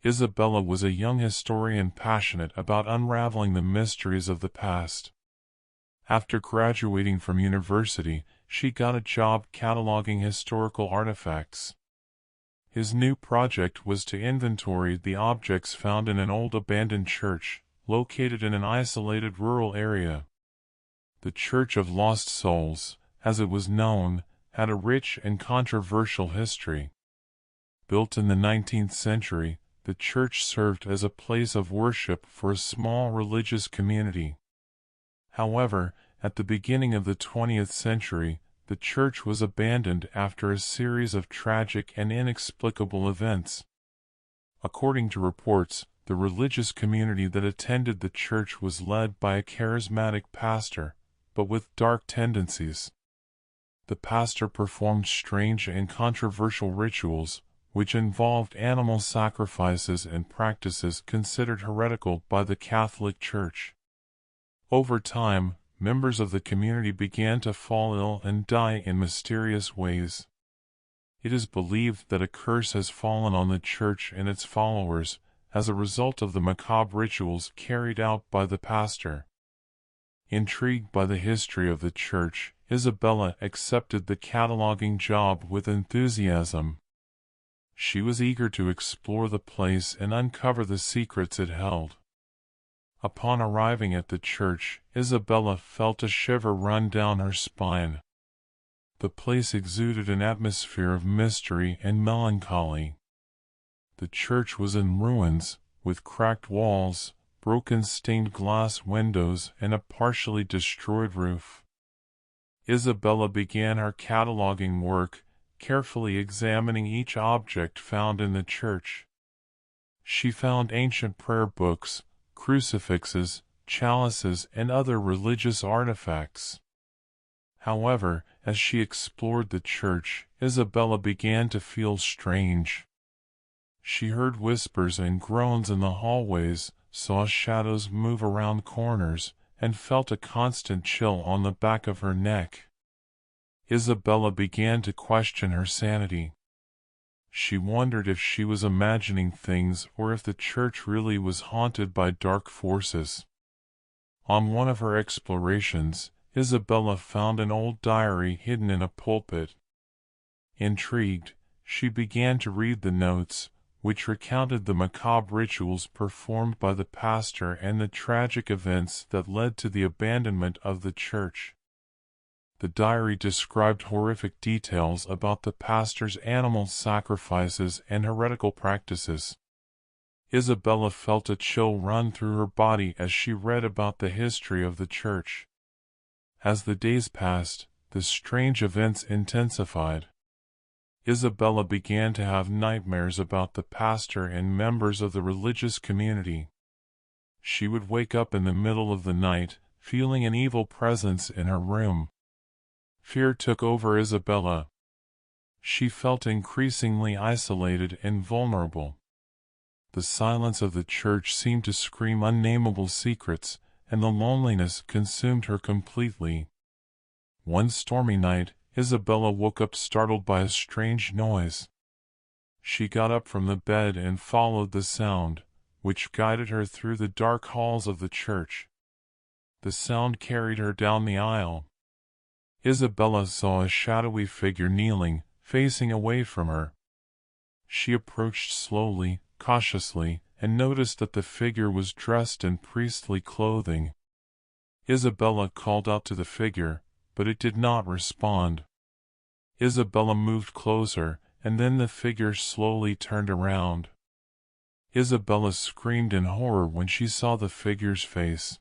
Isabella was a young historian passionate about unraveling the mysteries of the past. After graduating from university, she got a job cataloging historical artifacts. His new project was to inventory the objects found in an old abandoned church, located in an isolated rural area. The Church of Lost Souls, as it was known, had a rich and controversial history. Built in the 19th century, the church served as a place of worship for a small religious community. However, at the beginning of the 20th century, the church was abandoned after a series of tragic and inexplicable events. According to reports, the religious community that attended the church was led by a charismatic pastor, but with dark tendencies. The pastor performed strange and controversial rituals, which involved animal sacrifices and practices considered heretical by the Catholic Church. Over time, members of the community began to fall ill and die in mysterious ways. It is believed that a curse has fallen on the church and its followers as a result of the macabre rituals carried out by the pastor. Intrigued by the history of the church, Isabella accepted the cataloging job with enthusiasm. She was eager to explore the place and uncover the secrets it held. Upon arriving at the church, Isabella felt a shiver run down her spine. The place exuded an atmosphere of mystery and melancholy. The church was in ruins, with cracked walls, broken stained glass windows, and a partially destroyed roof. Isabella began her cataloging work, carefully examining each object found in the church. She found ancient prayer books, crucifixes, chalices, and other religious artifacts. However, as she explored the church, Isabella began to feel strange. She heard whispers and groans in the hallways, saw shadows move around corners, and felt a constant chill on the back of her neck. Isabella began to question her sanity. She wondered if she was imagining things or if the church really was haunted by dark forces. On one of her explorations, Isabella found an old diary hidden in a pulpit. Intrigued, she began to read the notes, which recounted the macabre rituals performed by the pastor and the tragic events that led to the abandonment of the church. The diary described horrific details about the pastor's animal sacrifices and heretical practices. Isabella felt a chill run through her body as she read about the history of the church. As the days passed, the strange events intensified. Isabella began to have nightmares about the pastor and members of the religious community. She would wake up in the middle of the night, feeling an evil presence in her room. Fear took over Isabella. She felt increasingly isolated and vulnerable. The silence of the church seemed to scream unnameable secrets, and the loneliness consumed her completely. One stormy night, Isabella woke up startled by a strange noise. She got up from the bed and followed the sound, which guided her through the dark halls of the church. The sound carried her down the aisle. Isabella saw a shadowy figure kneeling, facing away from her. She approached slowly, cautiously, and noticed that the figure was dressed in priestly clothing. Isabella called out to the figure, but it did not respond. Isabella moved closer, and then the figure slowly turned around. Isabella screamed in horror when she saw the figure's face.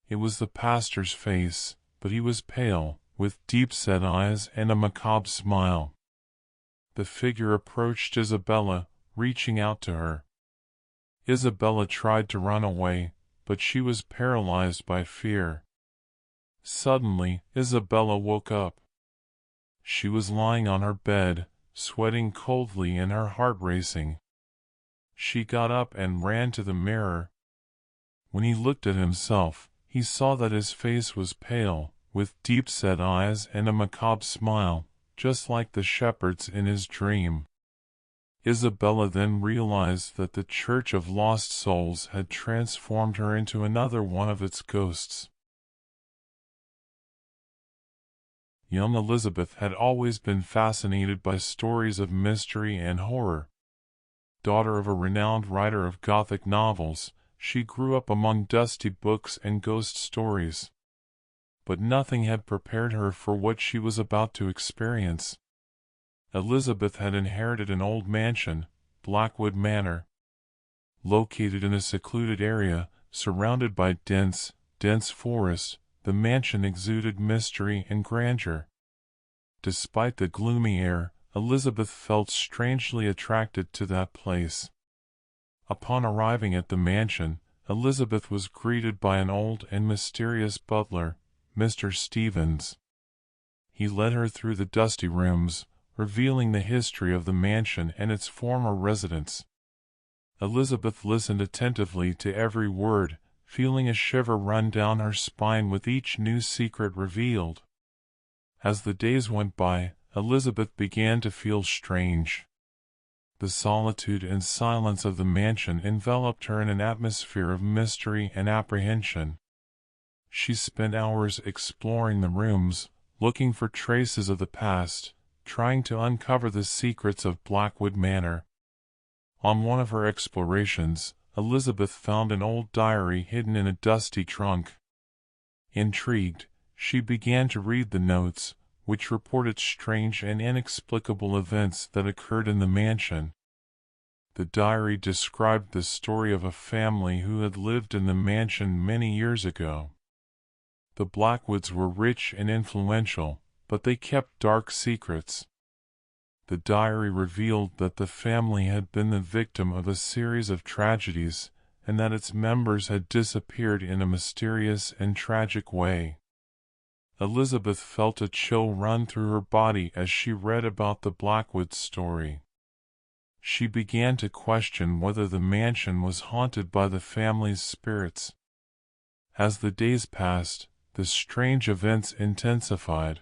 It was the pastor's face, but he was pale, with deep-set eyes and a macabre smile. The figure approached Isabella, reaching out to her. Isabella tried to run away, but she was paralyzed by fear. Suddenly, Isabella woke up. She was lying on her bed, sweating coldly and her heart racing. She got up and ran to the mirror. When he looked at himself, he saw that his face was pale, with deep-set eyes and a macabre smile, just like the shepherd's in his dream. Isabella then realized that the Church of Lost Souls had transformed her into another one of its ghosts. Young Elizabeth had always been fascinated by stories of mystery and horror. Daughter of a renowned writer of Gothic novels, she grew up among dusty books and ghost stories. But nothing had prepared her for what she was about to experience. Elizabeth had inherited an old mansion, Blackwood Manor. Located in a secluded area, surrounded by dense forest, the mansion exuded mystery and grandeur. Despite the gloomy air, Elizabeth felt strangely attracted to that place. Upon arriving at the mansion, Elizabeth was greeted by an old and mysterious butler, Mr. Stevens. He led her through the dusty rooms, revealing the history of the mansion and its former residents. Elizabeth listened attentively to every word, feeling a shiver run down her spine with each new secret revealed. As the days went by, Elizabeth began to feel strange. The solitude and silence of the mansion enveloped her in an atmosphere of mystery and apprehension. She spent hours exploring the rooms, looking for traces of the past, trying to uncover the secrets of Blackwood Manor. On one of her explorations, Elizabeth found an old diary hidden in a dusty trunk. Intrigued, she began to read the notes, which reported strange and inexplicable events that occurred in the mansion. The diary described the story of a family who had lived in the mansion many years ago. The Blackwoods were rich and influential, but they kept dark secrets. The diary revealed that the family had been the victim of a series of tragedies, and that its members had disappeared in a mysterious and tragic way. Elizabeth felt a chill run through her body as she read about the Blackwoods story. She began to question whether the mansion was haunted by the family's spirits. As the days passed, the strange events intensified.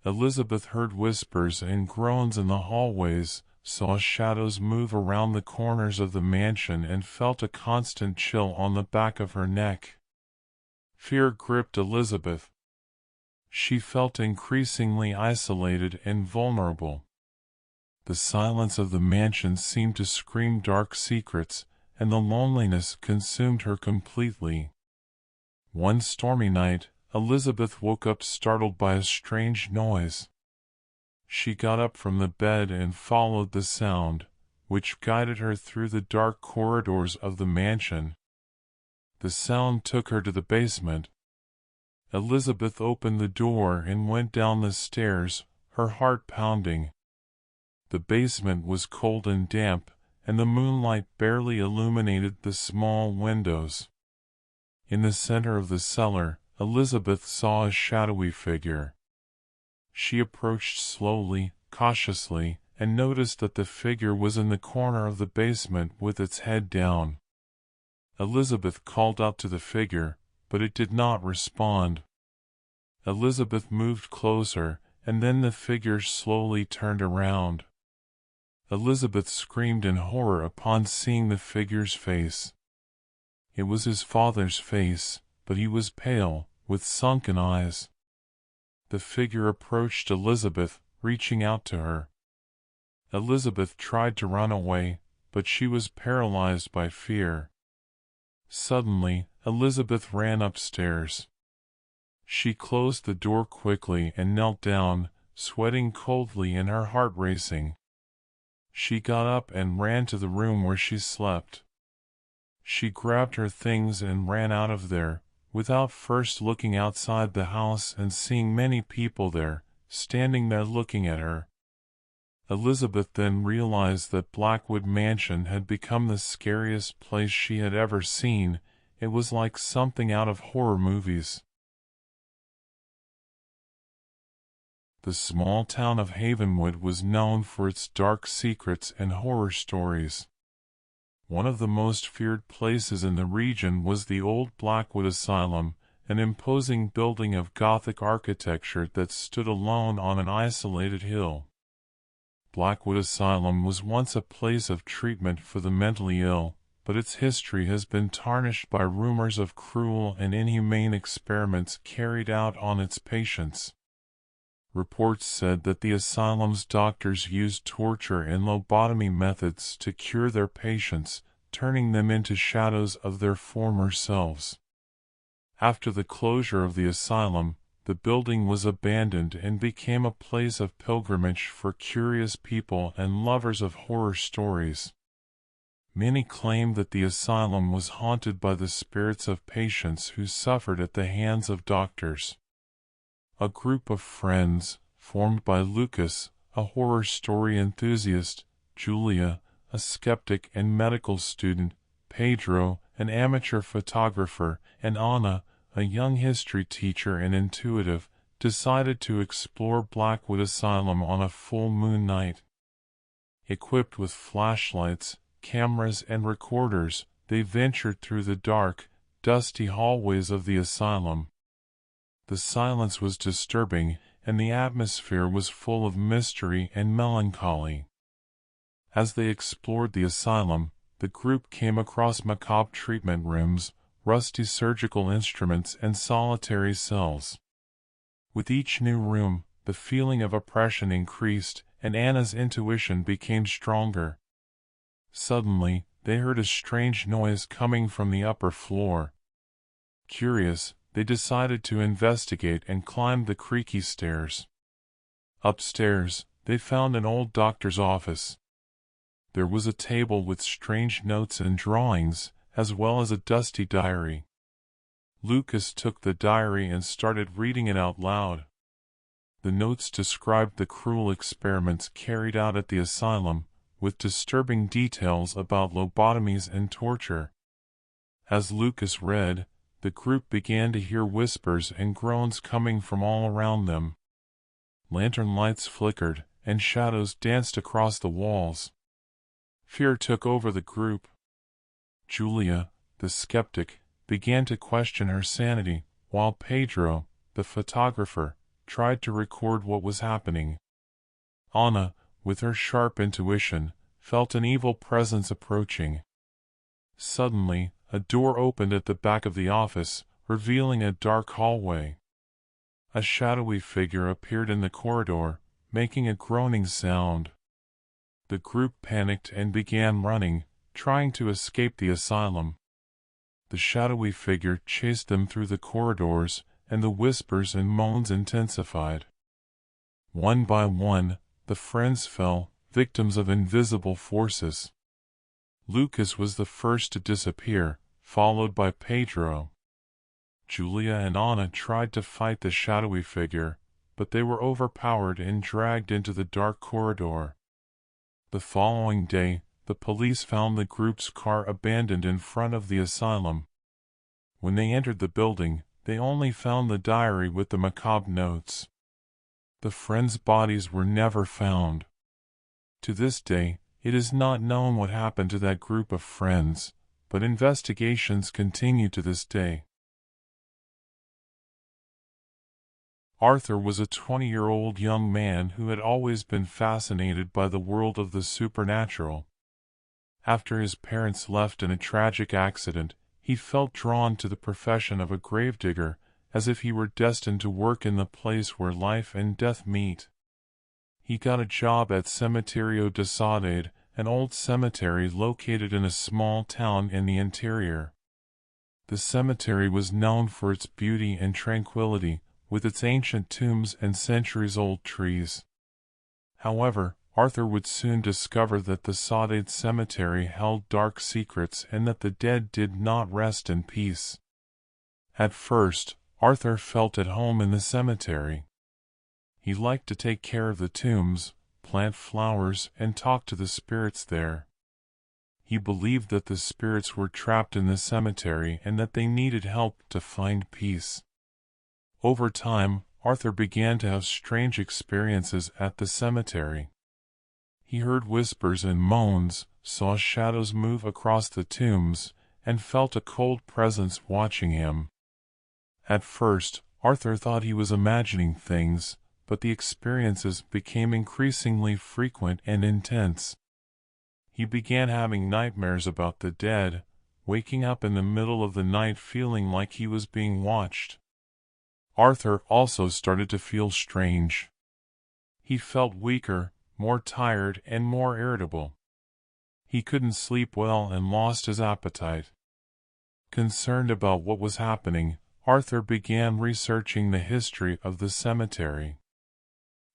Elizabeth heard whispers and groans in the hallways, saw shadows move around the corners of the mansion, and felt a constant chill on the back of her neck. Fear gripped Elizabeth. She felt increasingly isolated and vulnerable. The silence of the mansion seemed to scream dark secrets, and the loneliness consumed her completely. One stormy night, Elizabeth woke up startled by a strange noise. She got up from the bed and followed the sound, which guided her through the dark corridors of the mansion. The sound took her to the basement. Elizabeth opened the door and went down the stairs, her heart pounding. The basement was cold and damp, and the moonlight barely illuminated the small windows. In the center of the cellar, Elizabeth saw a shadowy figure. She approached slowly, cautiously, and noticed that the figure was in the corner of the basement with its head down. Elizabeth called out to the figure, but it did not respond. Elizabeth moved closer, and then the figure slowly turned around. Elizabeth screamed in horror upon seeing the figure's face. It was his father's face, but he was pale, with sunken eyes. The figure approached Elizabeth, reaching out to her. Elizabeth tried to run away, but she was paralyzed by fear. Suddenly, Elizabeth ran upstairs. She closed the door quickly and knelt down, sweating coldly and her heart racing. She got up and ran to the room where she slept. She grabbed her things and ran out of there, without first looking outside the house and seeing many people there, standing there looking at her. Elizabeth then realized that Blackwood Mansion had become the scariest place she had ever seen. It was like something out of horror movies. The small town of Havenwood was known for its dark secrets and horror stories. One of the most feared places in the region was the old Blackwood Asylum, an imposing building of Gothic architecture that stood alone on an isolated hill. Blackwood Asylum was once a place of treatment for the mentally ill, but its history has been tarnished by rumors of cruel and inhumane experiments carried out on its patients. Reports said that the asylum's doctors used torture and lobotomy methods to cure their patients, turning them into shadows of their former selves. After the closure of the asylum, the building was abandoned and became a place of pilgrimage for curious people and lovers of horror stories. Many claim that the asylum was haunted by the spirits of patients who suffered at the hands of doctors. A group of friends, formed by Lucas, a horror story enthusiast, Julia, a skeptic and medical student, Pedro, an amateur photographer, and Anna, a young history teacher and intuitive, decided to explore Blackwood Asylum on a full moon night. Equipped with flashlights, cameras, and recorders, they ventured through the dark, dusty hallways of the asylum. The silence was disturbing, and the atmosphere was full of mystery and melancholy. As they explored the asylum, the group came across macabre treatment rooms, rusty surgical instruments, and solitary cells. With each new room, the feeling of oppression increased, and Anna's intuition became stronger. Suddenly, they heard a strange noise coming from the upper floor. Curious, they decided to investigate and climbed the creaky stairs. Upstairs, they found an old doctor's office. There was a table with strange notes and drawings, as well as a dusty diary. Lucas took the diary and started reading it out loud. The notes described the cruel experiments carried out at the asylum, with disturbing details about lobotomies and torture. As Lucas read, the group began to hear whispers and groans coming from all around them. Lantern lights flickered, and shadows danced across the walls. Fear took over the group. Julia, the skeptic, began to question her sanity, while Pedro, the photographer, tried to record what was happening. Anna, with her sharp intuition, felt an evil presence approaching. Suddenly, a door opened at the back of the office, revealing a dark hallway. A shadowy figure appeared in the corridor, making a groaning sound. The group panicked and began running, trying to escape the asylum. The shadowy figure chased them through the corridors, and the whispers and moans intensified. One by one, the friends fell, victims of invisible forces. Lucas was the first to disappear, followed by Pedro. Julia and Anna tried to fight the shadowy figure, but they were overpowered and dragged into the dark corridor. The following day, the police found the group's car abandoned in front of the asylum. When they entered the building, they only found the diary with the macabre notes. The friends' bodies were never found. To this day, it is not known what happened to that group of friends, but investigations continue to this day. Arthur was a 20-year-old young man who had always been fascinated by the world of the supernatural. After his parents left in a tragic accident, he felt drawn to the profession of a gravedigger, as if he were destined to work in the place where life and death meet. He got a job at Cementerio de Saudade, an old cemetery located in a small town in the interior. The cemetery was known for its beauty and tranquility, with its ancient tombs and centuries-old trees. However, Arthur would soon discover that the Saudade Cemetery held dark secrets and that the dead did not rest in peace. At first, Arthur felt at home in the cemetery. He liked to take care of the tombs, plant flowers, and talk to the spirits there. He believed that the spirits were trapped in the cemetery and that they needed help to find peace. Over time, Arthur began to have strange experiences at the cemetery. He heard whispers and moans, saw shadows move across the tombs, and felt a cold presence watching him. At first, Arthur thought he was imagining things, but the experiences became increasingly frequent and intense. He began having nightmares about the dead, waking up in the middle of the night feeling like he was being watched. Arthur also started to feel strange. He felt weaker, more tired, and more irritable. He couldn't sleep well and lost his appetite. Concerned about what was happening, Arthur began researching the history of the cemetery.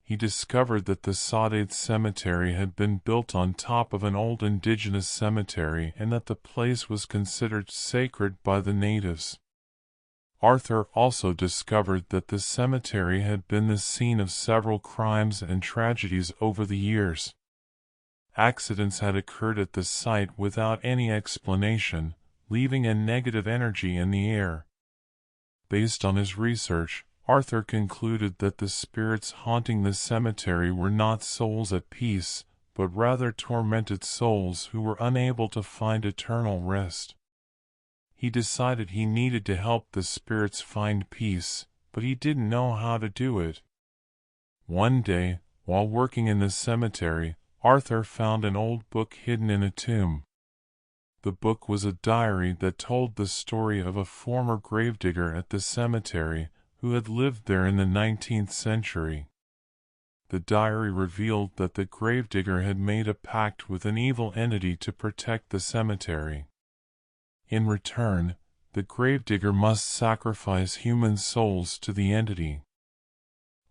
He discovered that the Saudade Cemetery had been built on top of an old indigenous cemetery and that the place was considered sacred by the natives. Arthur also discovered that the cemetery had been the scene of several crimes and tragedies over the years. Accidents had occurred at the site without any explanation, leaving a negative energy in the air. Based on his research, Arthur concluded that the spirits haunting the cemetery were not souls at peace, but rather tormented souls who were unable to find eternal rest. He decided he needed to help the spirits find peace, but he didn't know how to do it. One day, while working in the cemetery, Arthur found an old book hidden in a tomb. The book was a diary that told the story of a former gravedigger at the cemetery who had lived there in the 19th century. The diary revealed that the gravedigger had made a pact with an evil entity to protect the cemetery. In return, the gravedigger must sacrifice human souls to the entity.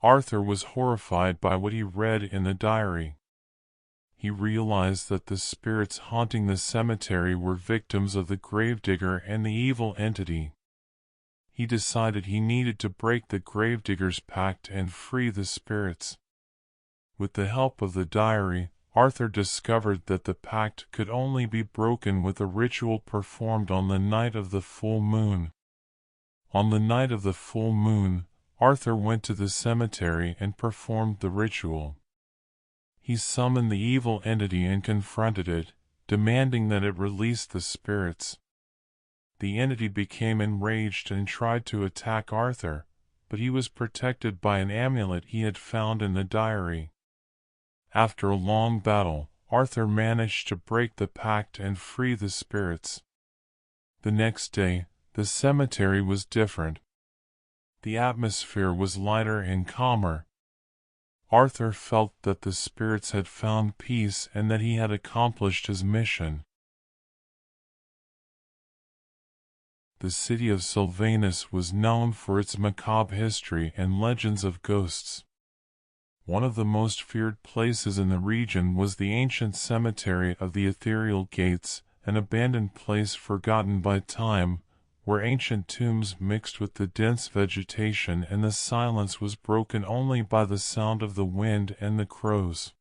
Arthur was horrified by what he read in the diary. He realized that the spirits haunting the cemetery were victims of the gravedigger and the evil entity. He decided he needed to break the gravedigger's pact and free the spirits. With the help of the diary, Arthur discovered that the pact could only be broken with a ritual performed on the night of the full moon. On the night of the full moon, Arthur went to the cemetery and performed the ritual. He summoned the evil entity and confronted it, demanding that it release the spirits. The entity became enraged and tried to attack Arthur, but he was protected by an amulet he had found in the diary. After a long battle, Arthur managed to break the pact and free the spirits. The next day, the cemetery was different. The atmosphere was lighter and calmer. Arthur felt that the spirits had found peace and that he had accomplished his mission. The city of Sylvanus was known for its macabre history and legends of ghosts. One of the most feared places in the region was the ancient cemetery of the Ethereal Gates, an abandoned place forgotten by time, where ancient tombs mixed with the dense vegetation and the silence was broken only by the sound of the wind and the crows.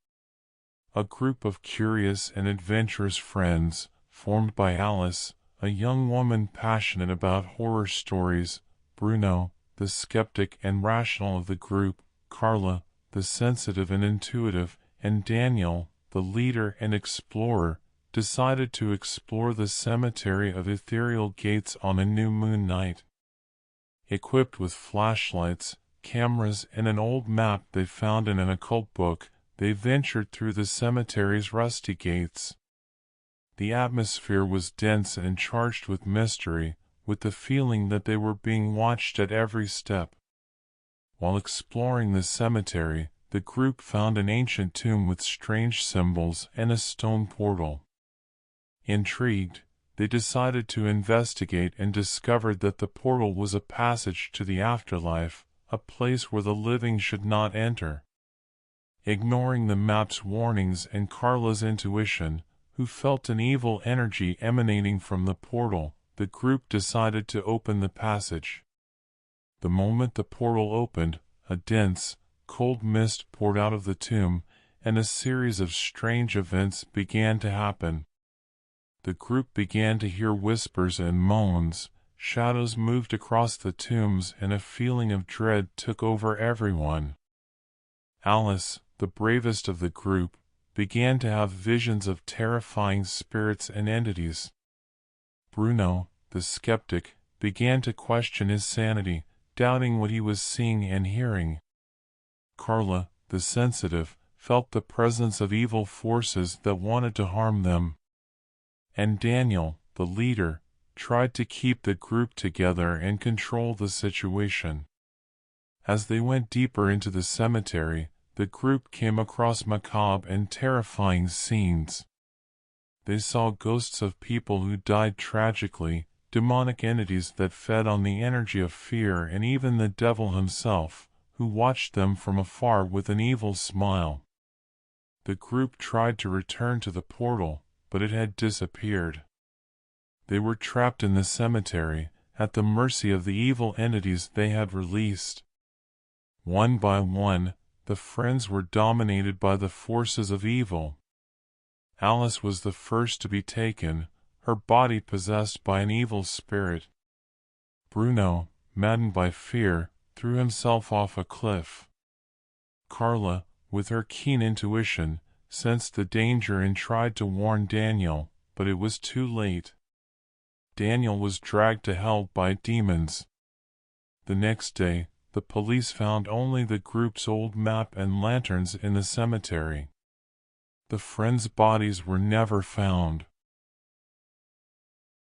A group of curious and adventurous friends, formed by Alice, a young woman passionate about horror stories, Bruno, the skeptic and rational of the group, Carla, the sensitive and intuitive, and Daniel, the leader and explorer, decided to explore the cemetery of Ethereal Gates on a new moon night. Equipped with flashlights, cameras, and an old map they found in an occult book, they ventured through the cemetery's rusty gates. The atmosphere was dense and charged with mystery, with the feeling that they were being watched at every step. While exploring the cemetery, the group found an ancient tomb with strange symbols and a stone portal. Intrigued, they decided to investigate and discovered that the portal was a passage to the afterlife, a place where the living should not enter. Ignoring the map's warnings and Carla's intuition, who felt an evil energy emanating from the portal, the group decided to open the passage. The moment the portal opened, a dense, cold mist poured out of the tomb, and a series of strange events began to happen. The group began to hear whispers and moans, shadows moved across the tombs, and a feeling of dread took over everyone. Alice, the bravest of the group, began to have visions of terrifying spirits and entities. Bruno, the skeptic, began to question his sanity, doubting what he was seeing and hearing. Carla, the sensitive, felt the presence of evil forces that wanted to harm them. And Daniel, the leader, tried to keep the group together and control the situation. As they went deeper into the cemetery, the group came across macabre and terrifying scenes. They saw ghosts of people who died tragically, demonic entities that fed on the energy of fear, and even the devil himself, who watched them from afar with an evil smile. The group tried to return to the portal, but it had disappeared. They were trapped in the cemetery, at the mercy of the evil entities they had released. One by one, the friends were dominated by the forces of evil. Alice was the first to be taken, her body possessed by an evil spirit. Bruno, maddened by fear, threw himself off a cliff. Carla, with her keen intuition, sensed the danger and tried to warn Daniel, but it was too late. Daniel was dragged to hell by demons. The next day, the police found only the group's old map and lanterns in the cemetery. The friends' bodies were never found.